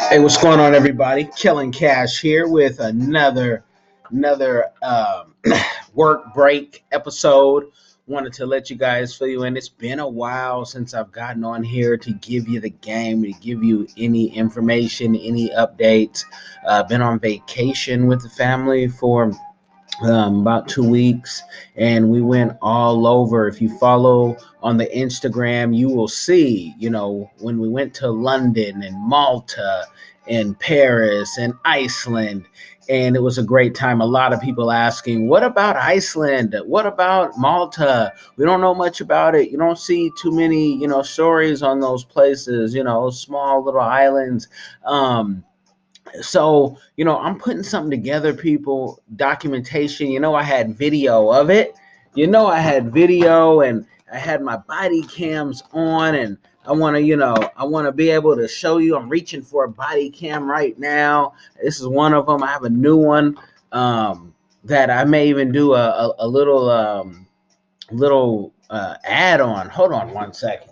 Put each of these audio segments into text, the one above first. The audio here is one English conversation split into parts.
Hey, what's going on, everybody? Killing Cash here with another work break episode. Wanted to let you guys fill you in. It's been a while since I've gotten on here to give you the game, to give you any information, any updates. Been on vacation with the family for about 2 weeks, and we went all over. If you follow on the Instagram, you will see, when we went to London and Malta and Paris and Iceland, and it was a great time. A lot of people asking, what about Iceland? What about Malta? We don't know much about it. You don't see too many, stories on those places, small little islands. I'm putting something together, people. Documentation. I had video of it. I had video, and I had my body cams on, and I want to be able to show you. I'm reaching for a body cam right now. This is one of them. I have a new one that I may even do a little add on. Hold on one second.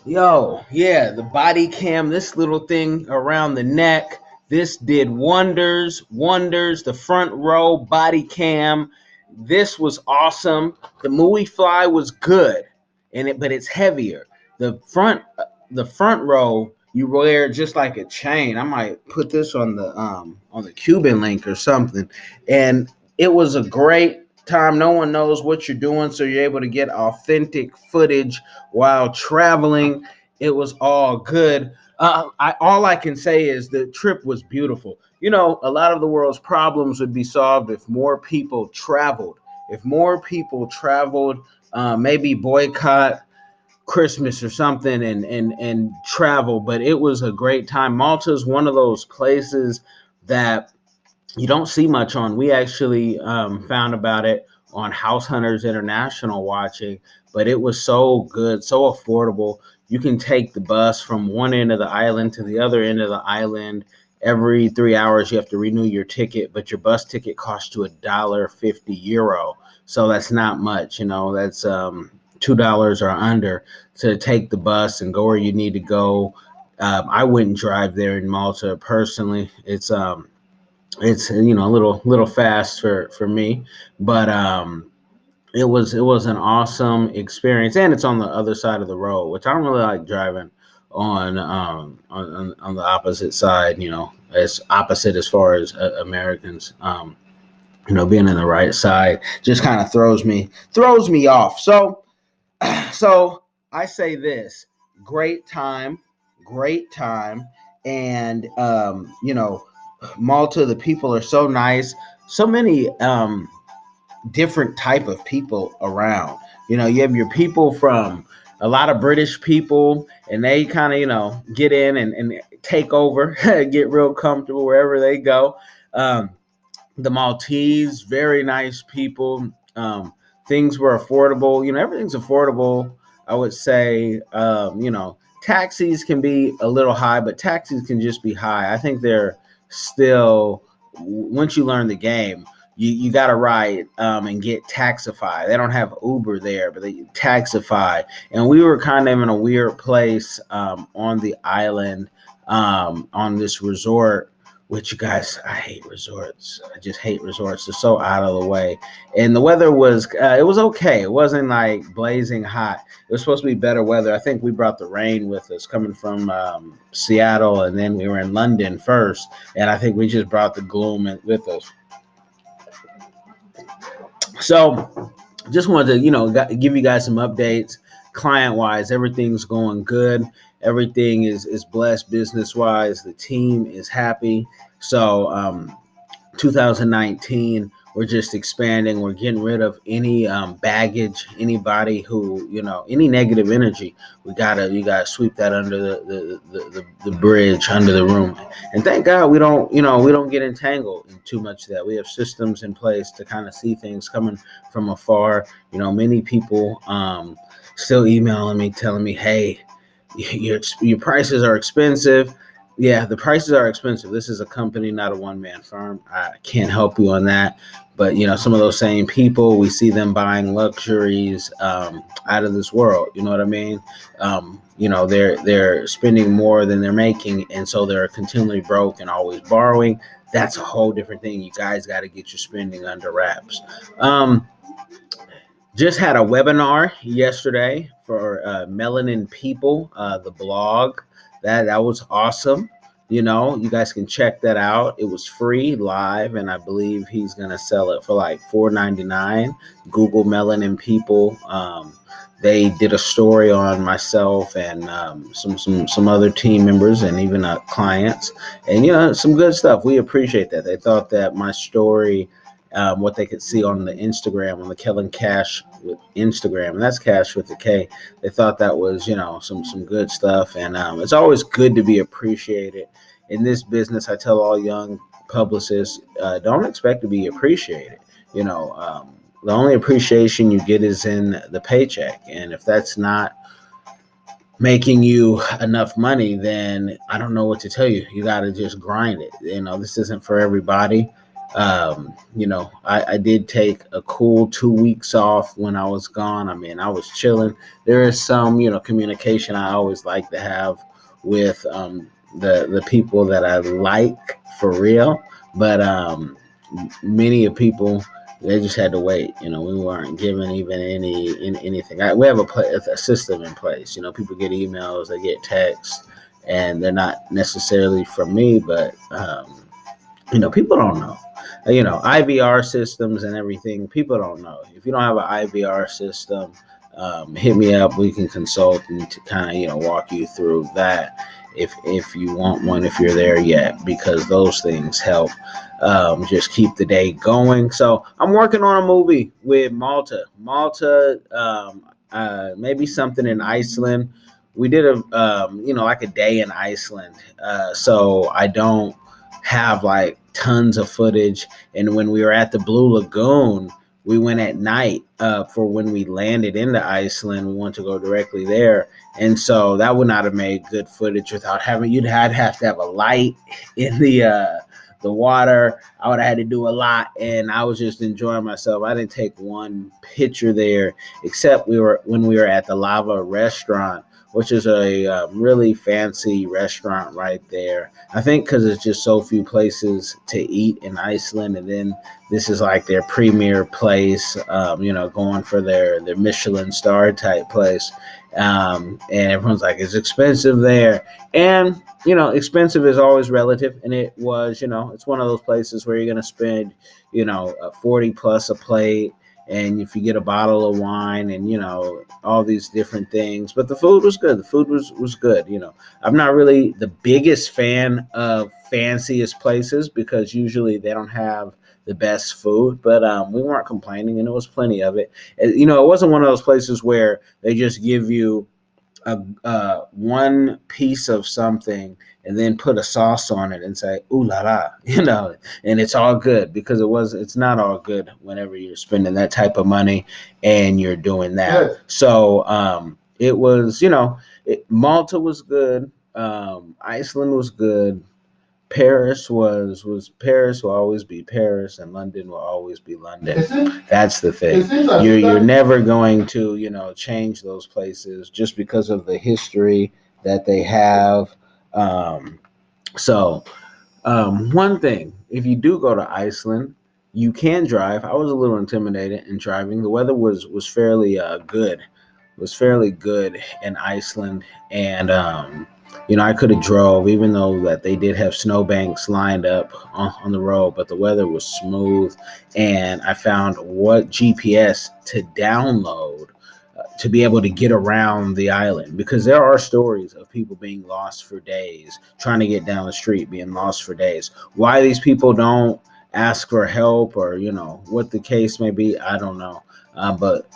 Yo, yeah, the body cam, this little thing around the neck, this did wonders, wonders. The front row body cam, this was awesome. The Movie Fly was good, but it's heavier. The front row you wear just like a chain. I might put this on the Cuban link or something, and it was a great time. No one knows what you're doing, so you're able to get authentic footage while traveling. It was all good. All I can say is the trip was beautiful. A lot of the world's problems would be solved if more people traveled. If more people traveled, maybe boycott Christmas or something and travel. But it was a great time. Malta is one of those places that you don't see much on. We actually found about it on House Hunters International watching, but it was so good, so affordable. You can take the bus from one end of the island to the other end of the island. Every 3 hours, you have to renew your ticket, but your bus ticket costs you €1.50. So that's not much, that's $2 or under to take the bus and go where you need to go. I wouldn't drive there in Malta personally. It's a little fast for me, but it was an awesome experience, and it's on the other side of the road, which I don't really like driving on the opposite side. It's opposite as far as Americans. Being in the right side just kind of throws me off. So I say this: great time, great time, and Malta. The people are so nice. So many different type of people around. You have your people from a lot of British people, and they kind of get in and take over, get real comfortable wherever they go. The Maltese, very nice people. Things were affordable. Everything's affordable. I would say, taxis can be a little high, but taxis can just be high. I think they're still, once you learn the game, you got to ride and get Taxify. They don't have Uber there, but they Taxify. And we were kind of in a weird place on the island, on this resort, which, you guys, I hate resorts. I just hate resorts. They're so out of the way. And the weather it was okay. It wasn't like blazing hot. It was supposed to be better weather. I think we brought the rain with us coming from Seattle, and then we were in London first. And I think we just brought the gloom with us. So just wanted to, give you guys some updates. Client wise, everything's going good. Everything is blessed business wise. The team is happy. So 2019, we're just expanding. We're getting rid of any baggage, anybody who, any negative energy. You gotta sweep that under the bridge, under the room. And thank God we don't get entangled in too much of that. We have systems in place to kind of see things coming from afar. Many people still emailing me, telling me, hey, your prices are expensive. Yeah, the prices are expensive. This is a company, not a one-man firm. I can't help you on that. But some of those same people, we see them buying luxuries out of this world. You know what I mean? They're spending more than they're making, and so they're continually broke and always borrowing. That's a whole different thing. You guys got to get your spending under wraps. Um, just had a webinar yesterday for Melanin People, the blog. That was awesome. You guys can check that out. It was free live, and I believe he's gonna sell it for like $4.99. Google Melanin People. They did a story on myself and some other team members and even clients, and some good stuff. We appreciate that. They thought that my story, what they could see on the Instagram, on the Kellen Cash with Instagram, and that's Cash with the K. They thought that was, some good stuff, and it's always good to be appreciated in this business. I tell all young publicists, don't expect to be appreciated. The only appreciation you get is in the paycheck, and if that's not making you enough money, then I don't know what to tell you. You got to just grind it. This isn't for everybody. I did take a cool 2 weeks off when I was gone. I mean, I was chilling. There is some, communication I always like to have with the people that I like for real. But many of people, they just had to wait. We weren't given even anything. We have a system in place. People get emails, they get texts, and they're not necessarily from me, but people don't know. IVR systems and everything. People don't know. If you don't have an IVR system, hit me up. We can consult and to kind of walk you through that if you want one, if you're there yet, because those things help just keep the day going. So I'm working on a movie with Malta. Maybe something in Iceland. We did like a day in Iceland. So I don't have like tons of footage. And when we were at the Blue Lagoon, we went at night for when we landed into Iceland. We wanted to go directly there. And so that would not have made good footage without I'd have to have a light in the water. I would have had to do a lot, and I was just enjoying myself. I didn't take one picture there, except when we were at the Lava restaurant, which is a really fancy restaurant right there. I think because it's just so few places to eat in Iceland, and then this is like their premier place, going for their Michelin star type place. And everyone's like, it's expensive there. And, expensive is always relative. And it was, it's one of those places where you're going to spend, 40 plus a plate. And if you get a bottle of wine and, all these different things, but the food was good. The food was good. I'm not really the biggest fan of fanciest places because usually they don't have the best food, but we weren't complaining, and there was plenty of it. It wasn't one of those places where they just give you one piece of something and then put a sauce on it and say ooh la la, and it's all good, because it's not all good whenever you're spending that type of money and you're doing that. Good. So it was, Malta was good, Iceland was good, Paris will always be Paris, and London will always be London. That's the thing. You're never going to change those places just because of the history that they have. So one thing, if you do go to Iceland, you can drive. I was a little intimidated in driving. The weather was fairly good. It was fairly good in Iceland, and I could have drove, even though that they did have snowbanks lined up on the road, but the weather was smooth, and I found what GPS to download to be able to get around the island, because there are stories of people being lost for days, trying to get down the street, being lost for days. Why these people don't ask for help, or what the case may be, I don't know. But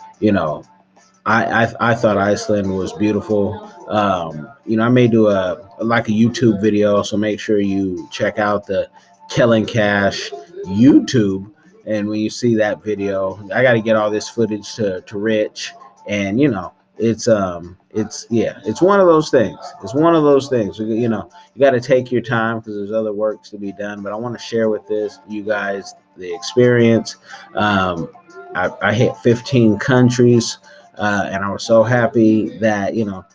I thought Iceland was beautiful. I may do a YouTube video, so make sure you check out the Kellen Cash YouTube. And when you see that video, I got to get all this footage to Rich, and it's one of those things. It's one of those things. You know, you got to take your time because there's other works to be done. But I want to share with you guys the experience. Um, I hit 15 countries, and I was so happy that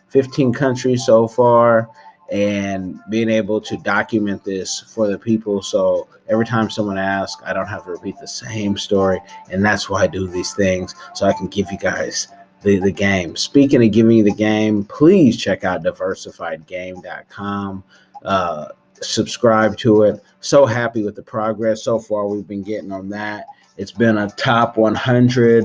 15 countries so far, and being able to document this for the people. So every time someone asks, I don't have to repeat the same story, and that's why I do these things so I can give you guys the game. Speaking of giving you the game, please check out diversifiedgame.com. Subscribe to it. So happy with the progress so far we've been getting on that. It's been a top 100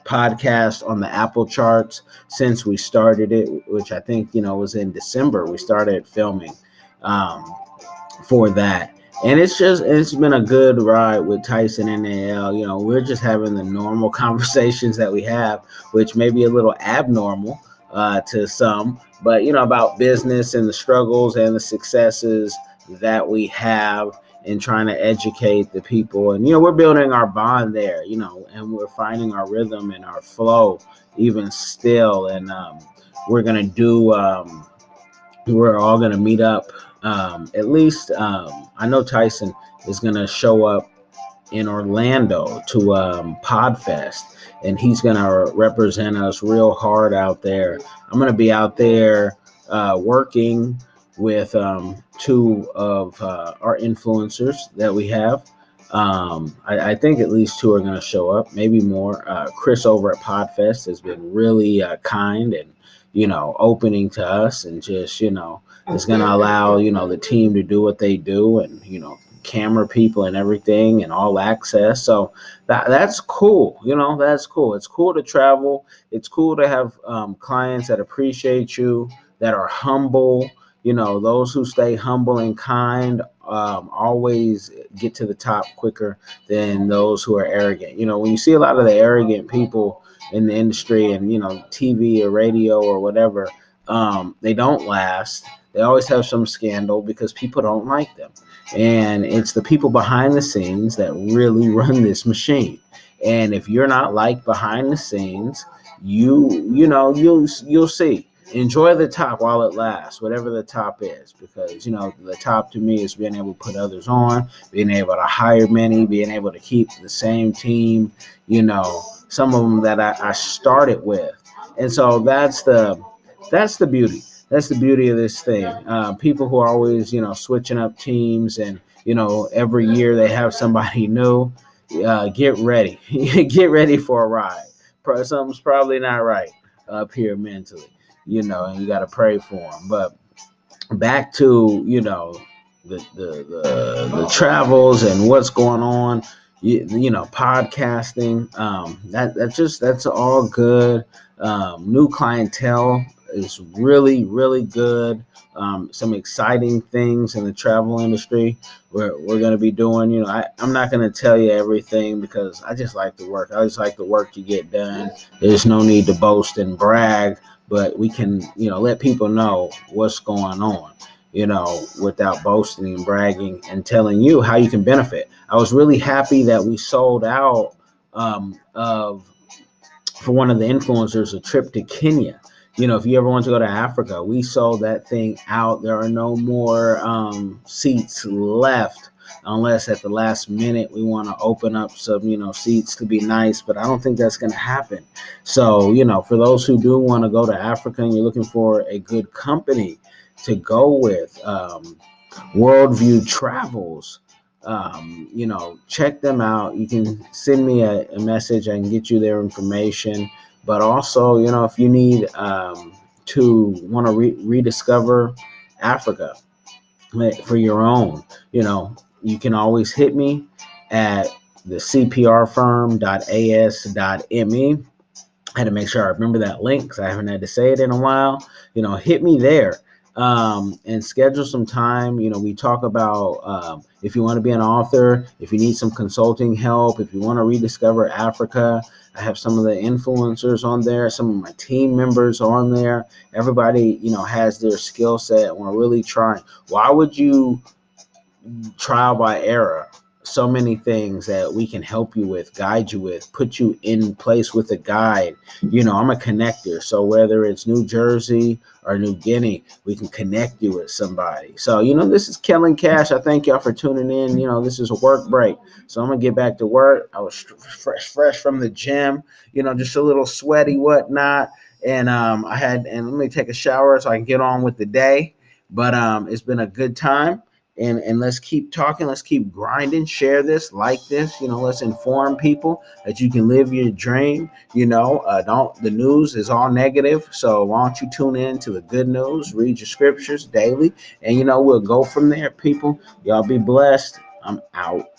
podcast on the Apple charts since we started it, which I think was in December. We started filming um, for that. And it's been a good ride with Tyson and NAL. We're just having the normal conversations that we have, which may be a little abnormal to some, but about business and the struggles and the successes that we have in trying to educate the people. And we're building our bond there, and we're finding our rhythm and our flow even still. And we're gonna do we're all going to meet up. At least I know Tyson is going to show up in Orlando to Podfest, and he's going to represent us real hard out there. I'm going to be out there working with two of our influencers that we have. I think at least two are going to show up, maybe more. Chris over at Podfest has been really kind and opening to us, and just is going to allow the team to do what they do, and camera people and everything and all access. So that's cool. That's cool. It's cool to travel. It's cool to have clients that appreciate you, that are humble. Those who stay humble and kind always get to the top quicker than those who are arrogant. When you see a lot of the arrogant people in the industry and TV or radio or whatever, they don't last. They always have some scandal because people don't like them. And it's the people behind the scenes that really run this machine. And if you're not liked behind the scenes, you'll see. Enjoy the top while it lasts, whatever the top is, because the top to me is being able to put others on, being able to hire many, being able to keep the same team, some of them that I started with. And so that's the beauty. That's the beauty of this thing. People who are always, switching up teams, and every year they have somebody new. Get ready, get ready for a ride. Something's probably not right up here mentally, and you got to pray for them. But back to the travels and what's going on. Podcasting. That's all good. New clientele is really, really good. Some exciting things in the travel industry we're going to be doing. I'm not going to tell you everything because I just like to work. I just like the work to get done. There's no need to boast and brag, but we can, let people know what's going on, without boasting and bragging, and telling you how you can benefit. I was really happy that we sold out of for one of the influencers a trip to Kenya. If you ever want to go to Africa, we sold that thing out. There are no more seats left, unless at the last minute we want to open up some, seats to be nice, but I don't think that's going to happen. So, for those who do want to go to Africa and you're looking for a good company to go with, Worldview Travels, check them out. You can send me a message. I can get you their information. But also, if you need to want to rediscover Africa for your own, you can always hit me at the cprfirm.as.me. I had to make sure I remember that link because I haven't had to say it in a while. Hit me there and schedule some time. We talk about if you want to be an author, if you need some consulting help, if you want to rediscover Africa. I have some of the influencers on there, some of my team members on there. Everybody, has their skill set, and we're really trying. Why would you trial by error so many things that we can help you with, guide you with, put you in place with a guide. You know, I'm a connector. So whether it's New Jersey or New Guinea, we can connect you with somebody. So, you know, this is Killing Cash. I thank y'all for tuning in. You know, this is a work break. So I'm going to get back to work. I was fresh from the gym, you know, just a little sweaty, whatnot. And and let me take a shower so I can get on with the day. But it's been a good time, and let's keep talking, let's keep grinding, share this, like this, you know, let's inform people that you can live your dream. You know, don't the news is all negative, so why don't you tune in to the good news, read your scriptures daily, and you know, we'll go from there. People, y'all be blessed. I'm out.